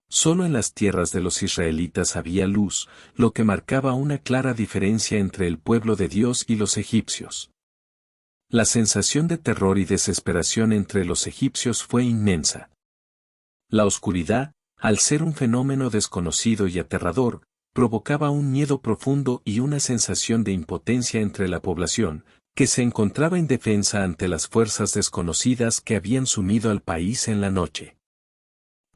Solo en las tierras de los israelitas había luz, lo que marcaba una clara diferencia entre el pueblo de Dios y los egipcios. La sensación de terror y desesperación entre los egipcios fue inmensa. La oscuridad, al ser un fenómeno desconocido y aterrador, provocaba un miedo profundo y una sensación de impotencia entre la población, que se encontraba indefensa ante las fuerzas desconocidas que habían sumido al país en la noche.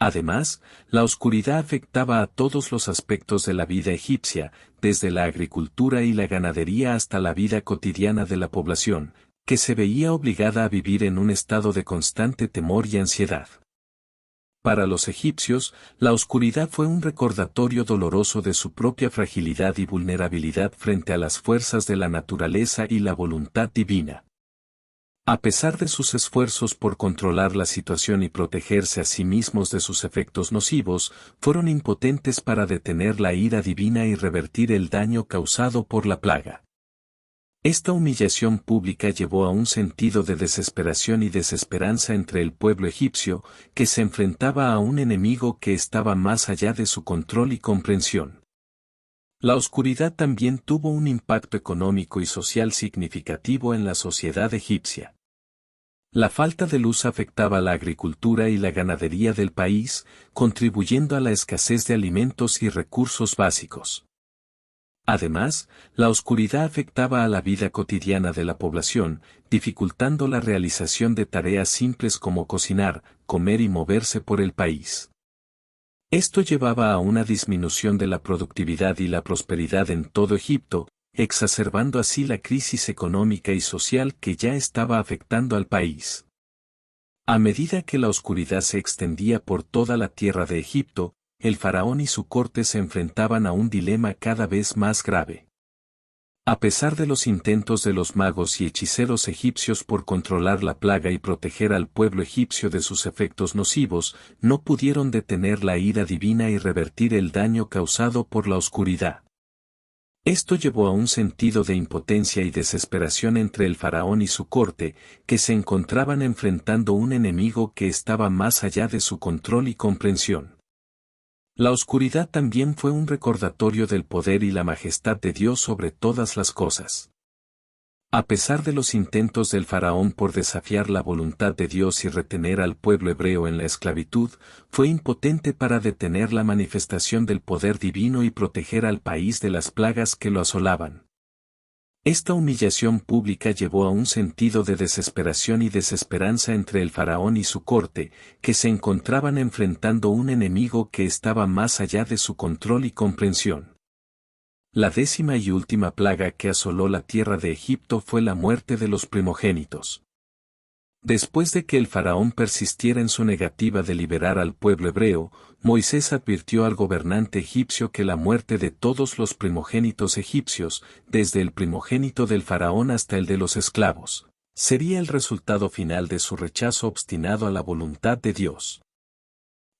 Además, la oscuridad afectaba a todos los aspectos de la vida egipcia, desde la agricultura y la ganadería hasta la vida cotidiana de la población, que se veía obligada a vivir en un estado de constante temor y ansiedad. Para los egipcios, la oscuridad fue un recordatorio doloroso de su propia fragilidad y vulnerabilidad frente a las fuerzas de la naturaleza y la voluntad divina. A pesar de sus esfuerzos por controlar la situación y protegerse a sí mismos de sus efectos nocivos, fueron impotentes para detener la ira divina y revertir el daño causado por la plaga. Esta humillación pública llevó a un sentido de desesperación y desesperanza entre el pueblo egipcio, que se enfrentaba a un enemigo que estaba más allá de su control y comprensión. La oscuridad también tuvo un impacto económico y social significativo en la sociedad egipcia. La falta de luz afectaba la agricultura y la ganadería del país, contribuyendo a la escasez de alimentos y recursos básicos. Además, la oscuridad afectaba a la vida cotidiana de la población, dificultando la realización de tareas simples como cocinar, comer y moverse por el país. Esto llevaba a una disminución de la productividad y la prosperidad en todo Egipto, exacerbando así la crisis económica y social que ya estaba afectando al país. A medida que la oscuridad se extendía por toda la tierra de Egipto, el faraón y su corte se enfrentaban a un dilema cada vez más grave. A pesar de los intentos de los magos y hechiceros egipcios por controlar la plaga y proteger al pueblo egipcio de sus efectos nocivos, no pudieron detener la ira divina y revertir el daño causado por la oscuridad. Esto llevó a un sentido de impotencia y desesperación entre el faraón y su corte, que se encontraban enfrentando un enemigo que estaba más allá de su control y comprensión. La oscuridad también fue un recordatorio del poder y la majestad de Dios sobre todas las cosas. A pesar de los intentos del faraón por desafiar la voluntad de Dios y retener al pueblo hebreo en la esclavitud, fue impotente para detener la manifestación del poder divino y proteger al país de las plagas que lo asolaban. Esta humillación pública llevó a un sentido de desesperación y desesperanza entre el faraón y su corte, que se encontraban enfrentando un enemigo que estaba más allá de su control y comprensión. La 10ª y última plaga que asoló la tierra de Egipto fue la muerte de los primogénitos. Después de que el faraón persistiera en su negativa de liberar al pueblo hebreo, Moisés advirtió al gobernante egipcio que la muerte de todos los primogénitos egipcios, desde el primogénito del faraón hasta el de los esclavos, sería el resultado final de su rechazo obstinado a la voluntad de Dios.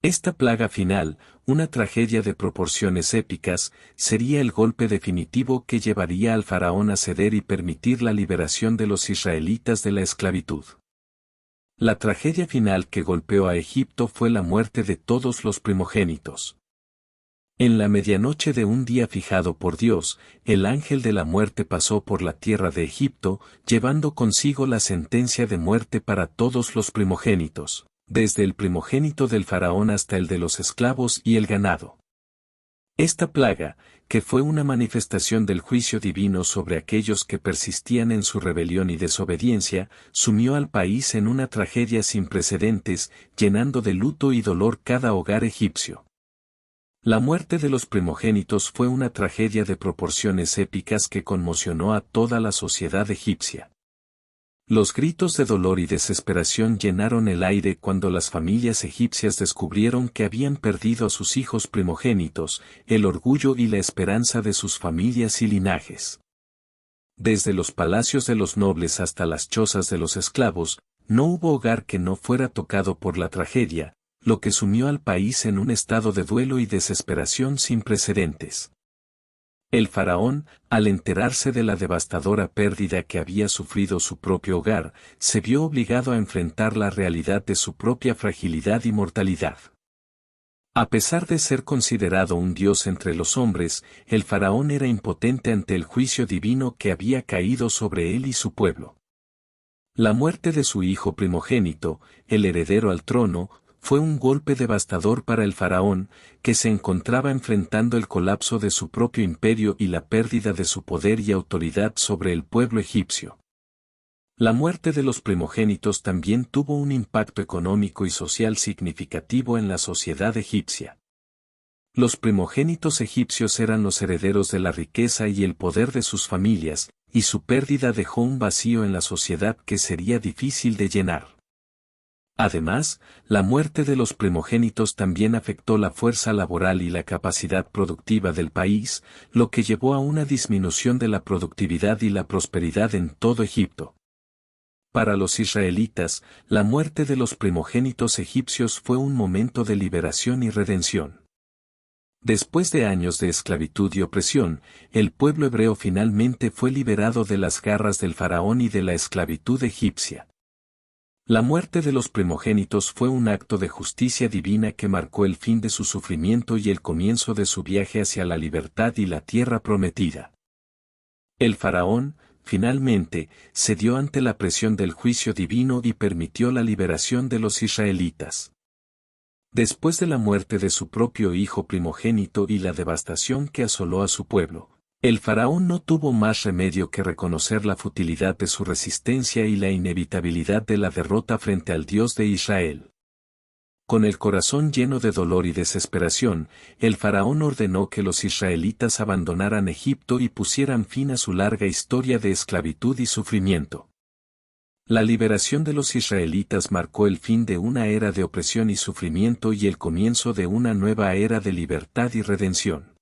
Esta plaga final, una tragedia de proporciones épicas, sería el golpe definitivo que llevaría al faraón a ceder y permitir la liberación de los israelitas de la esclavitud. La tragedia final que golpeó a Egipto fue la muerte de todos los primogénitos. En la medianoche de un día fijado por Dios, el ángel de la muerte pasó por la tierra de Egipto, llevando consigo la sentencia de muerte para todos los primogénitos, desde el primogénito del faraón hasta el de los esclavos y el ganado. Esta plaga, que fue una manifestación del juicio divino sobre aquellos que persistían en su rebelión y desobediencia, sumió al país en una tragedia sin precedentes, llenando de luto y dolor cada hogar egipcio. La muerte de los primogénitos fue una tragedia de proporciones épicas que conmocionó a toda la sociedad egipcia. Los gritos de dolor y desesperación llenaron el aire cuando las familias egipcias descubrieron que habían perdido a sus hijos primogénitos, el orgullo y la esperanza de sus familias y linajes. Desde los palacios de los nobles hasta las chozas de los esclavos, no hubo hogar que no fuera tocado por la tragedia, lo que sumió al país en un estado de duelo y desesperación sin precedentes. El faraón, al enterarse de la devastadora pérdida que había sufrido su propio hogar, se vio obligado a enfrentar la realidad de su propia fragilidad y mortalidad. A pesar de ser considerado un dios entre los hombres, el faraón era impotente ante el juicio divino que había caído sobre él y su pueblo. La muerte de su hijo primogénito, el heredero al trono, fue un golpe devastador para el faraón, que se encontraba enfrentando el colapso de su propio imperio y la pérdida de su poder y autoridad sobre el pueblo egipcio. La muerte de los primogénitos también tuvo un impacto económico y social significativo en la sociedad egipcia. Los primogénitos egipcios eran los herederos de la riqueza y el poder de sus familias, y su pérdida dejó un vacío en la sociedad que sería difícil de llenar. Además, la muerte de los primogénitos también afectó la fuerza laboral y la capacidad productiva del país, lo que llevó a una disminución de la productividad y la prosperidad en todo Egipto. Para los israelitas, la muerte de los primogénitos egipcios fue un momento de liberación y redención. Después de años de esclavitud y opresión, el pueblo hebreo finalmente fue liberado de las garras del faraón y de la esclavitud egipcia. La muerte de los primogénitos fue un acto de justicia divina que marcó el fin de su sufrimiento y el comienzo de su viaje hacia la libertad y la tierra prometida. El faraón, finalmente, cedió ante la presión del juicio divino y permitió la liberación de los israelitas. Después de la muerte de su propio hijo primogénito y la devastación que asoló a su pueblo, el faraón no tuvo más remedio que reconocer la futilidad de su resistencia y la inevitabilidad de la derrota frente al Dios de Israel. Con el corazón lleno de dolor y desesperación, el faraón ordenó que los israelitas abandonaran Egipto y pusieran fin a su larga historia de esclavitud y sufrimiento. La liberación de los israelitas marcó el fin de una era de opresión y sufrimiento y el comienzo de una nueva era de libertad y redención.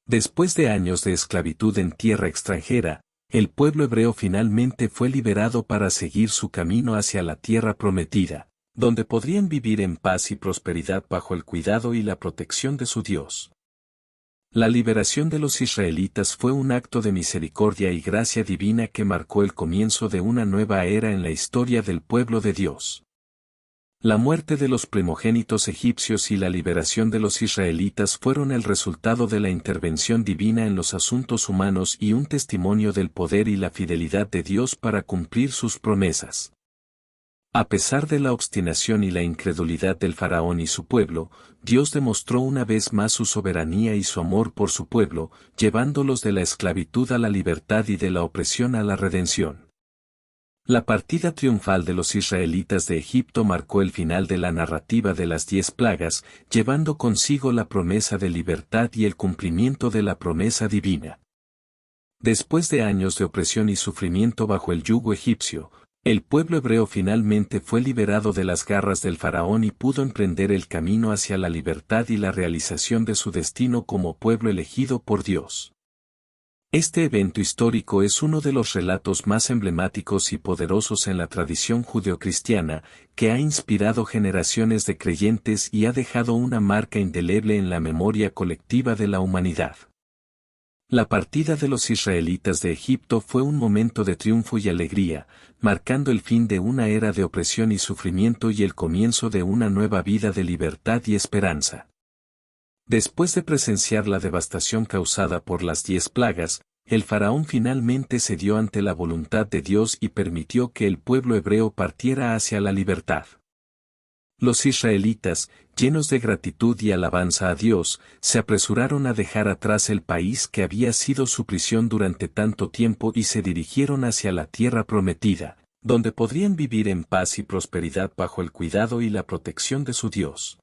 Después de años de esclavitud en tierra extranjera, el pueblo hebreo finalmente fue liberado para seguir su camino hacia la tierra prometida, donde podrían vivir en paz y prosperidad bajo el cuidado y la protección de su Dios. La liberación de los israelitas fue un acto de misericordia y gracia divina que marcó el comienzo de una nueva era en la historia del pueblo de Dios. La muerte de los primogénitos egipcios y la liberación de los israelitas fueron el resultado de la intervención divina en los asuntos humanos y un testimonio del poder y la fidelidad de Dios para cumplir sus promesas. A pesar de la obstinación y la incredulidad del faraón y su pueblo, Dios demostró una vez más su soberanía y su amor por su pueblo, llevándolos de la esclavitud a la libertad y de la opresión a la redención. La partida triunfal de los israelitas de Egipto marcó el final de la narrativa de las 10 plagas, llevando consigo la promesa de libertad y el cumplimiento de la promesa divina. Después de años de opresión y sufrimiento bajo el yugo egipcio, el pueblo hebreo finalmente fue liberado de las garras del faraón y pudo emprender el camino hacia la libertad y la realización de su destino como pueblo elegido por Dios. Este evento histórico es uno de los relatos más emblemáticos y poderosos en la tradición judeocristiana, que ha inspirado generaciones de creyentes y ha dejado una marca indeleble en la memoria colectiva de la humanidad. La partida de los israelitas de Egipto fue un momento de triunfo y alegría, marcando el fin de una era de opresión y sufrimiento y el comienzo de una nueva vida de libertad y esperanza. Después de presenciar la devastación causada por las 10 plagas, el faraón finalmente cedió ante la voluntad de Dios y permitió que el pueblo hebreo partiera hacia la libertad. Los israelitas, llenos de gratitud y alabanza a Dios, se apresuraron a dejar atrás el país que había sido su prisión durante tanto tiempo y se dirigieron hacia la tierra prometida, donde podrían vivir en paz y prosperidad bajo el cuidado y la protección de su Dios.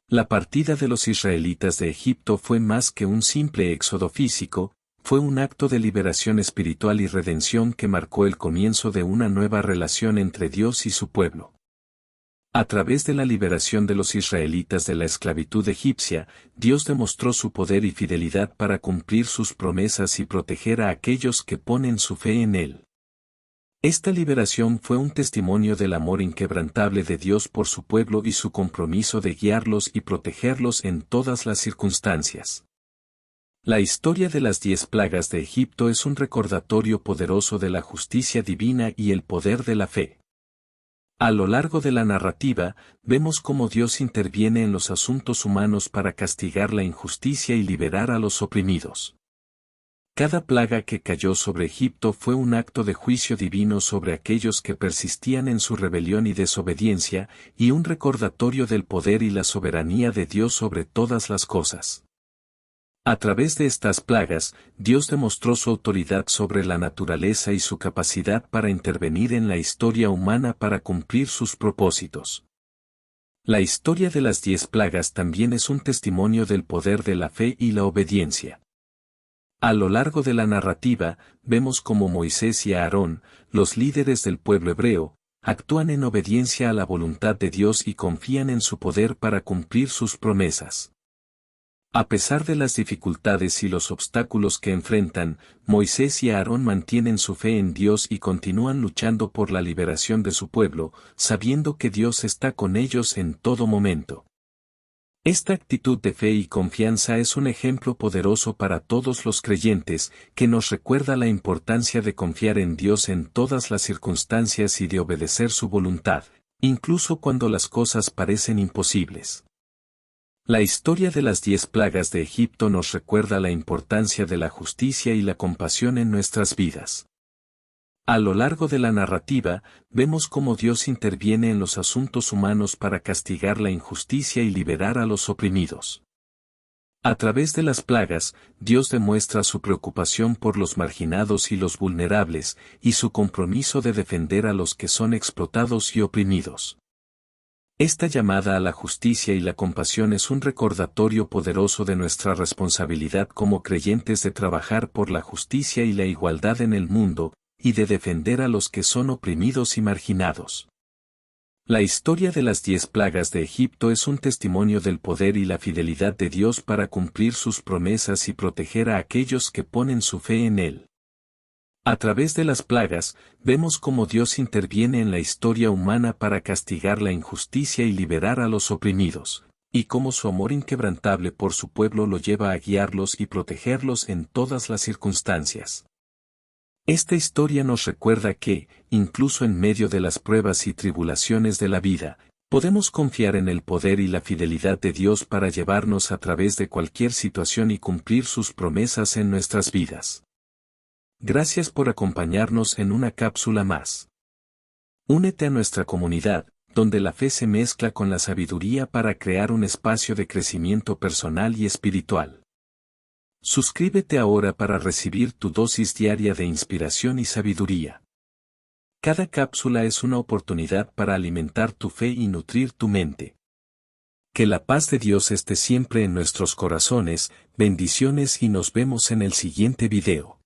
La partida de los israelitas de Egipto fue más que un simple éxodo físico, fue un acto de liberación espiritual y redención que marcó el comienzo de una nueva relación entre Dios y su pueblo. A través de la liberación de los israelitas de la esclavitud egipcia, Dios demostró su poder y fidelidad para cumplir sus promesas y proteger a aquellos que ponen su fe en Él. Esta liberación fue un testimonio del amor inquebrantable de Dios por su pueblo y su compromiso de guiarlos y protegerlos en todas las circunstancias. La historia de las 10 plagas de Egipto es un recordatorio poderoso de la justicia divina y el poder de la fe. A lo largo de la narrativa, vemos cómo Dios interviene en los asuntos humanos para castigar la injusticia y liberar a los oprimidos. Cada plaga que cayó sobre Egipto fue un acto de juicio divino sobre aquellos que persistían en su rebelión y desobediencia, y un recordatorio del poder y la soberanía de Dios sobre todas las cosas. A través de estas plagas, Dios demostró su autoridad sobre la naturaleza y su capacidad para intervenir en la historia humana para cumplir sus propósitos. La historia de las 10 plagas también es un testimonio del poder de la fe y la obediencia. A lo largo de la narrativa, vemos cómo Moisés y Aarón, los líderes del pueblo hebreo, actúan en obediencia a la voluntad de Dios y confían en su poder para cumplir sus promesas. A pesar de las dificultades y los obstáculos que enfrentan, Moisés y Aarón mantienen su fe en Dios y continúan luchando por la liberación de su pueblo, sabiendo que Dios está con ellos en todo momento. Esta actitud de fe y confianza es un ejemplo poderoso para todos los creyentes, que nos recuerda la importancia de confiar en Dios en todas las circunstancias y de obedecer su voluntad, incluso cuando las cosas parecen imposibles. La historia de las 10 plagas de Egipto nos recuerda la importancia de la justicia y la compasión en nuestras vidas. A lo largo de la narrativa, vemos cómo Dios interviene en los asuntos humanos para castigar la injusticia y liberar a los oprimidos. A través de las plagas, Dios demuestra su preocupación por los marginados y los vulnerables, y su compromiso de defender a los que son explotados y oprimidos. Esta llamada a la justicia y la compasión es un recordatorio poderoso de nuestra responsabilidad como creyentes de trabajar por la justicia y la igualdad en el mundo, y de defender a los que son oprimidos y marginados. La historia de las 10 plagas de Egipto es un testimonio del poder y la fidelidad de Dios para cumplir sus promesas y proteger a aquellos que ponen su fe en Él. A través de las plagas, vemos cómo Dios interviene en la historia humana para castigar la injusticia y liberar a los oprimidos, y cómo su amor inquebrantable por su pueblo lo lleva a guiarlos y protegerlos en todas las circunstancias. Esta historia nos recuerda que, incluso en medio de las pruebas y tribulaciones de la vida, podemos confiar en el poder y la fidelidad de Dios para llevarnos a través de cualquier situación y cumplir sus promesas en nuestras vidas. Gracias por acompañarnos en una cápsula más. Únete a nuestra comunidad, donde la fe se mezcla con la sabiduría para crear un espacio de crecimiento personal y espiritual. Suscríbete ahora para recibir tu dosis diaria de inspiración y sabiduría. Cada cápsula es una oportunidad para alimentar tu fe y nutrir tu mente. Que la paz de Dios esté siempre en nuestros corazones, bendiciones y nos vemos en el siguiente video.